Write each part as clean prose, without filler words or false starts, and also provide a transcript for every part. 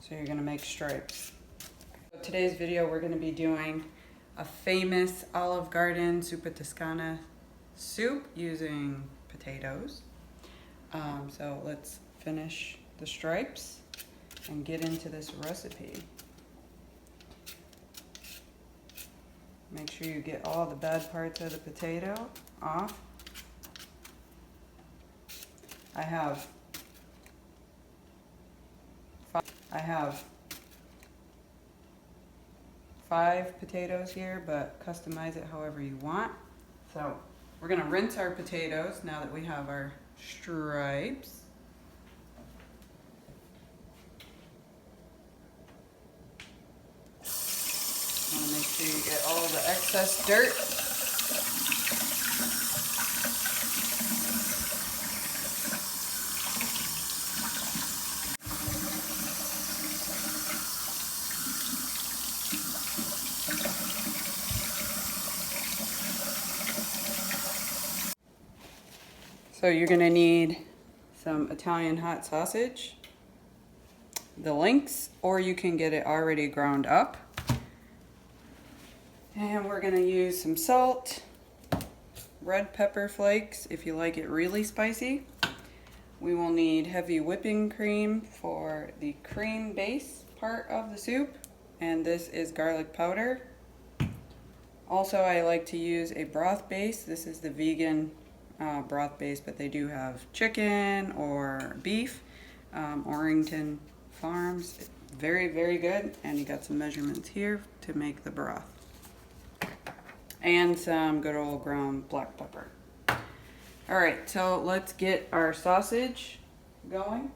So you're gonna make stripes. So today's video, we're gonna be doing a famous Olive Garden Zuppa Toscana soup using potatoes. So let's finish the stripes and get into this recipe. Make sure you get all the bad parts of the potato off. I have 5 potatoes here, but customize it however you want. So we're gonna rinse our potatoes now that we have our stripes. Want to make sure you get all the excess dirt. So you're going to need some Italian hot sausage, the links, or you can get it already ground up. And we're going to use some salt, red pepper flakes if you like it really spicy. We will need heavy whipping cream for the cream base part of the soup, and this is garlic powder. Also, I like to use a broth base. This is the vegan broth base, but they do have chicken or beef. Orrington Farms, very, very good. And you got some measurements here to make the broth. And some good old ground black pepper. All right, so let's get our sausage going.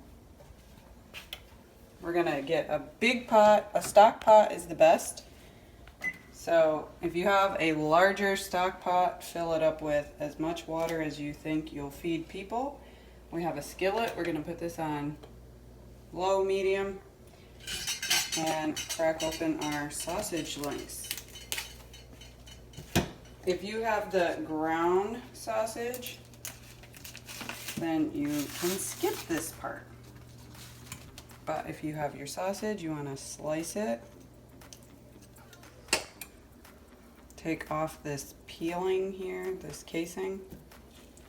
We're gonna get a big pot. A stock pot is the best. So if you have a larger stock pot, fill it up with as much water as you think you'll feed people. We have a skillet. We're gonna put this on low, medium, and crack open our sausage links. If you have the ground sausage, then you can skip this part. But if you have your sausage, you wanna slice it. Take off this peeling here, this casing,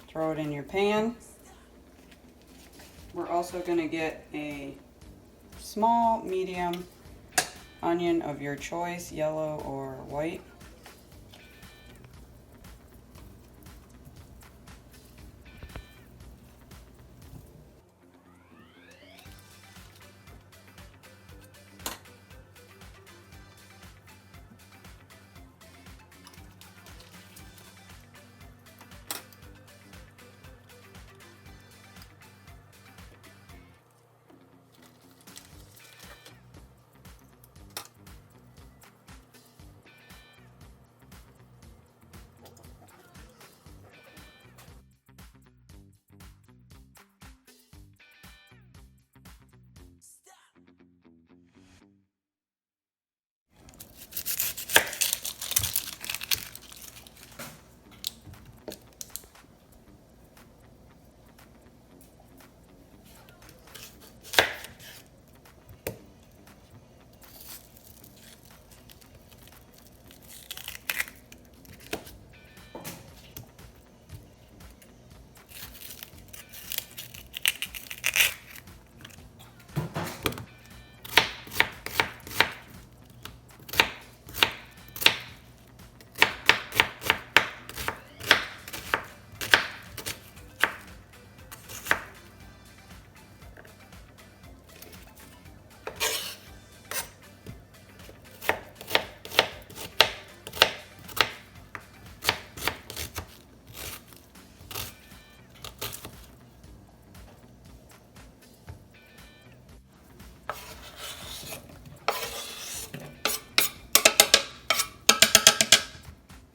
throw it in your pan. We're also gonna get a small, medium onion of your choice, yellow or white.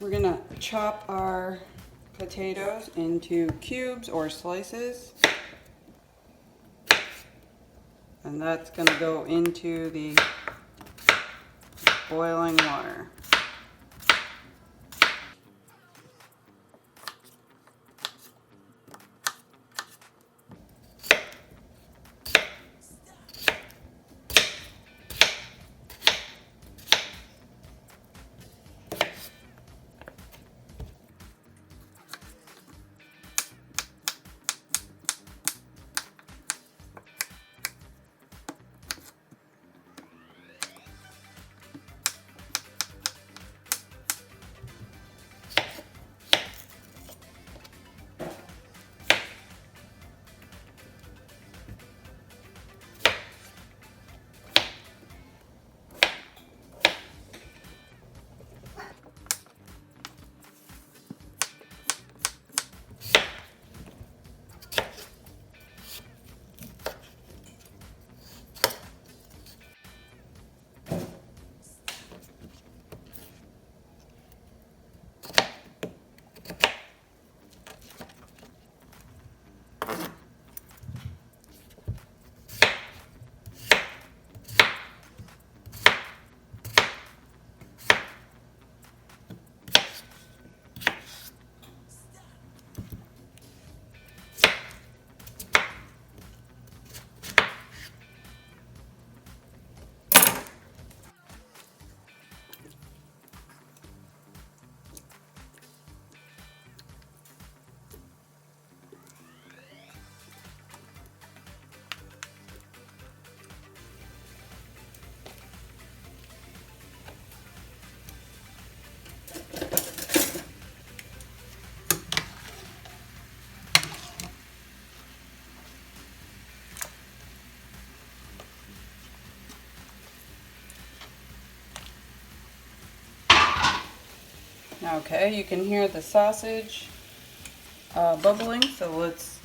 We're gonna chop our potatoes into cubes or slices. And that's gonna go into the boiling water. Okay, you can hear the sausage bubbling, so let's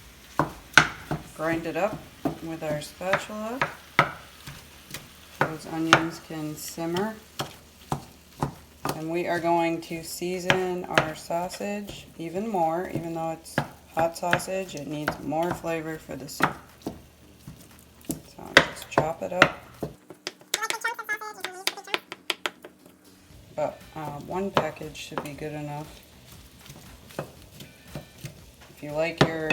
grind it up with our spatula. Those onions can simmer. And we are going to season our sausage even more. Even though it's hot sausage, it needs more flavor for the soup. So just chop it up. About one package should be good enough. If you like your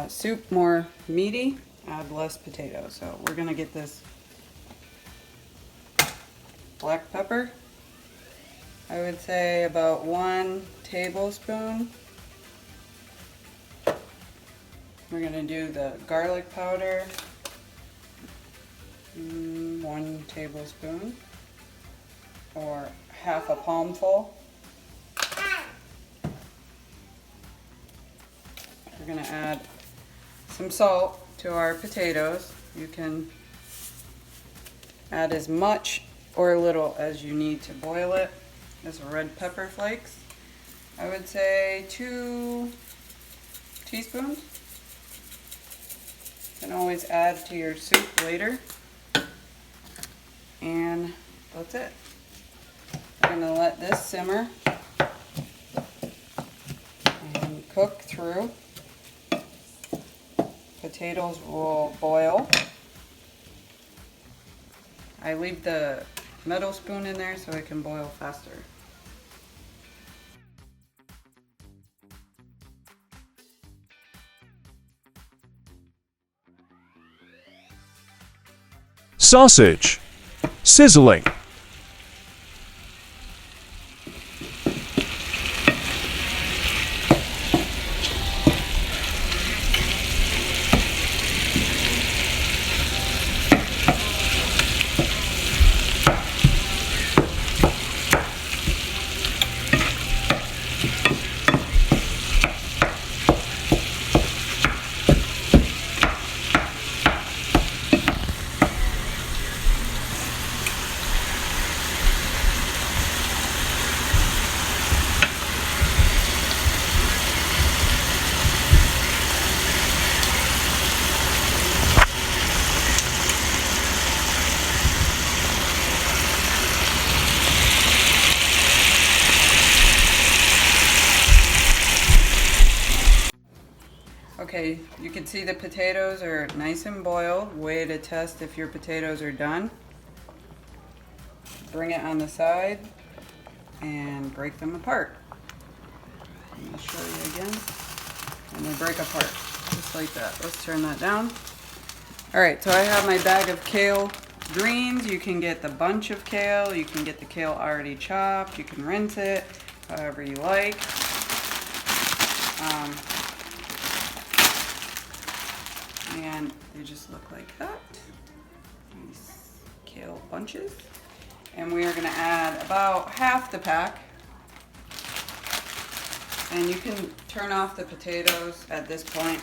soup more meaty, add less potatoes. So we're going to get this black pepper. I would say about 1 tablespoon. We're going to do the garlic powder, 1 tablespoon, or half a palmful. We're going to add some salt to our potatoes. You can add as much or little as you need to boil it. This red pepper flakes, I would say 2 teaspoons. You can always add to your soup later. And that's it. We're going to let this simmer and cook through. Potatoes will boil. I leave the metal spoon in there so it can boil faster. Sausage. Sizzling. Okay, you can see the potatoes are nice and boiled. Way to test if your potatoes are done. Bring it on the side and break them apart. Let me show you again. And they break apart, just like that. Let's turn that down. Alright, so I have my bag of kale greens. You can get the bunch of kale. You can get the kale already chopped. You can rinse it however you like. And they just look like that. These kale bunches. And we are going to add about half the pack. And you can turn off the potatoes at this point.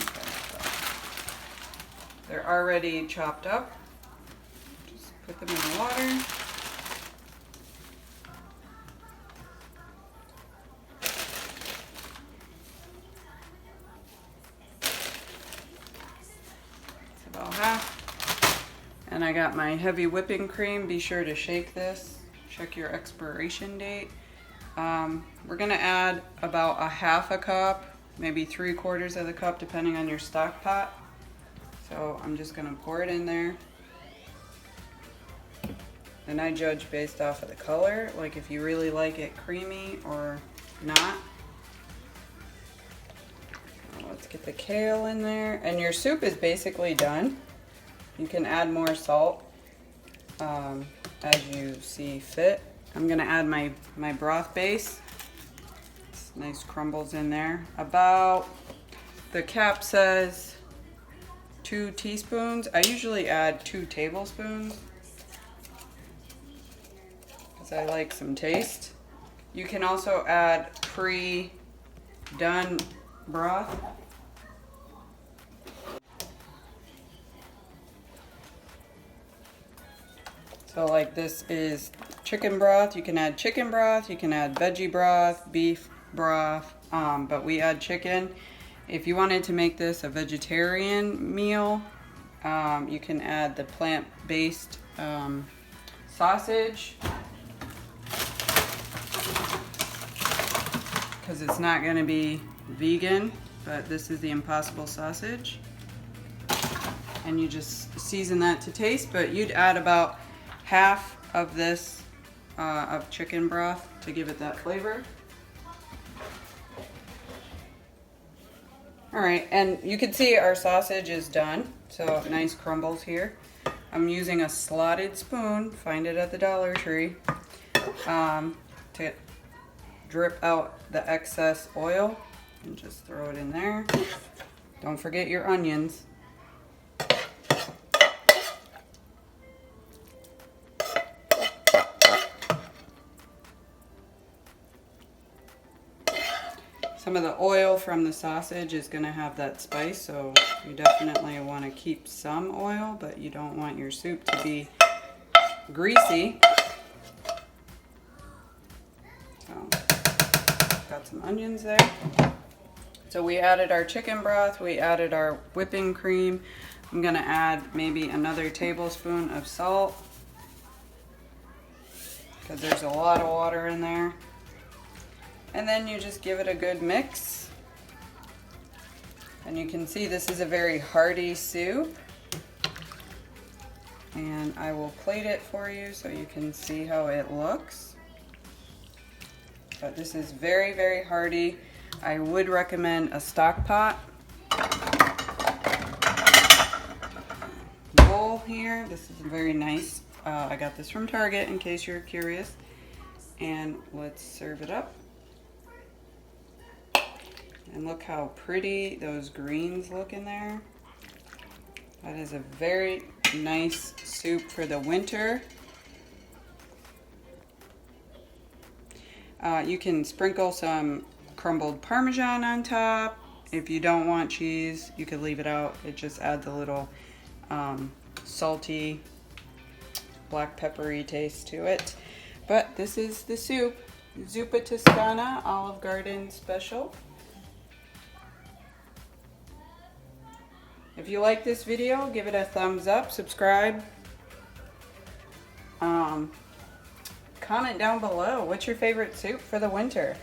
Okay, so they're already chopped up. Just put them in the water. About half. And I got my heavy whipping cream. Be sure to shake this. Check your expiration date. We're going to add about a half a cup, maybe 3/4 of the cup, depending on your stock pot. So I'm just going to pour it in there. And I judge based off of the color, like if you really like it creamy or not. Let's get the kale in there. And your soup is basically done. You can add more salt as you see fit. I'm gonna add my broth base. It's nice crumbles in there. About, the cap says 2 teaspoons. I usually add 2 tablespoons because I like some taste. You can also add pre-done broth. So like this is chicken broth. You can add chicken broth, you can add veggie broth, beef broth, but we add chicken. If you wanted to make this a vegetarian meal, you can add the plant-based sausage, because it's not going to be vegan, but this is the Impossible sausage. And you just season that to taste, but you'd add about half of this of chicken broth to give it that flavor. All right, and you can see our sausage is done, so nice crumbles here. I'm using a slotted spoon, find it at the Dollar Tree, to drip out the excess oil and just throw it in there. Don't forget your onions. Some of the oil from the sausage is going to have that spice, so you definitely want to keep some oil, but you don't want your soup to be greasy. So, got some onions there. So we added our chicken broth, we added our whipping cream. I'm going to add maybe another tablespoon of salt, because there's a lot of water in there. And then you just give it a good mix. And you can see this is a very hearty soup. And I will plate it for you so you can see how it looks. But this is very, very hearty. I would recommend a stock pot. Bowl here. This is very nice. I got this from Target in case you're curious. And let's serve it up. And look how pretty those greens look in there. That is a very nice soup for the winter. You can sprinkle some crumbled Parmesan on top. If you don't want cheese, you could leave it out. It just adds a little salty, black peppery taste to it. But this is the soup, Zuppa Toscana Olive Garden Special. If you like this video, give it a thumbs up, subscribe. Comment down below, what's your favorite soup for the winter?